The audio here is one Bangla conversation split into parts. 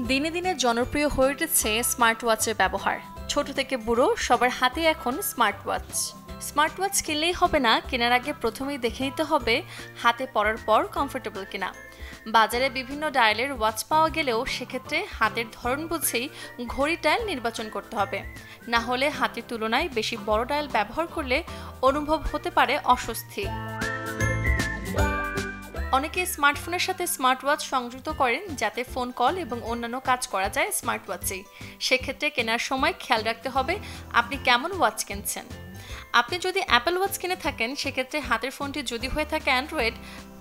দিনে দিনে জনপ্রিয় হয়ে উঠেছে স্মার্ট ওয়াচের ব্যবহার। ছোট থেকে বুড়ো সবার হাতে এখন স্মার্ট ওয়াচ। স্মার্ট ওয়াচ কিনলেই হবে না, কেনার আগে প্রথমেই দেখে নিতে হবে হাতে পরার পর কমফোর্টেবল কিনা। বাজারে বিভিন্ন ডায়ালের ওয়াচ পাওয়া গেলেও সেক্ষেত্রে হাতের ধরন বুঝেই ঘড়ি ডায়াল নির্বাচন করতে হবে, না হলে হাতের তুলনায় বেশি বড় ডায়াল ব্যবহার করলে অনুভব হতে পারে অস্বস্তি। অনেকে স্মার্টফোনের সাথে স্মার্ট ওয়াচ সংযুক্ত করেন যাতে ফোন কল এবং অন্যান্য কাজ করা যায় স্মার্ট ওয়াচেই। সেক্ষেত্রে কেনার সময় খেয়াল রাখতে হবে আপনি কেমন ওয়াচ কিনছেন। আপনি যদি অ্যাপল ওয়াচ কিনে থাকেন সেক্ষেত্রে হাতের ফোনটি যদি হয়ে থাকে অ্যান্ড্রয়েড,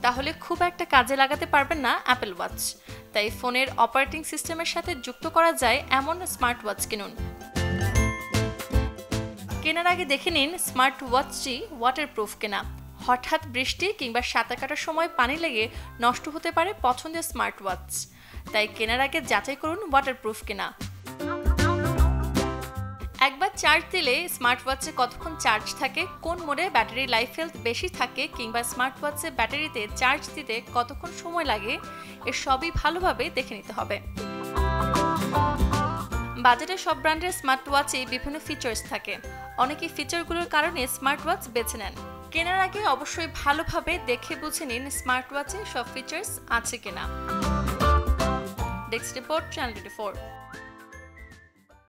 তাহলে খুব একটা কাজে লাগাতে পারবেন না অ্যাপল ওয়াচ। তাই ফোনের অপারেটিং সিস্টেমের সাথে যুক্ত করা যায় এমন স্মার্ট ওয়াচ কিনুন। কেনার আগে দেখে নিন স্মার্ট ওয়াচটি ওয়াটারপ্রুফ কিনা। হঠাৎ বৃষ্টি কিংবা সাঁতার কাটার সময় পানি লেগে নষ্ট হতে পারে পছন্দের স্মার্ট ওয়াচ। তাই কেনার আগে যাচাই করুন ওয়াটারপ্রুফ কিনা। একবার চার্জ দিলে স্মার্ট ওয়াচে কতক্ষণ চার্জ থাকে, কোন মোডে ব্যাটারি লাইফ হেলথ বেশি থাকে কিংবা স্মার্ট ওয়াচে ব্যাটারিতে চার্জ দিতে কতক্ষণ সময় লাগে, এর সবই ভালোভাবে দেখে নিতে হবে। বাজারে সব ব্র্যান্ডের স্মার্ট ওয়াচে বিভিন্ন ফিচার্স থাকে। অনেকে ফিচারগুলোর কারণে স্মার্ট ওয়াচ বেছে নেন। কেনার আগে অবশ্যই ভালোভাবে দেখে বুঝে নিন স্মার্ট ওয়াচে সব ফিচার্স আছে কিনা। Desk report, channel 24।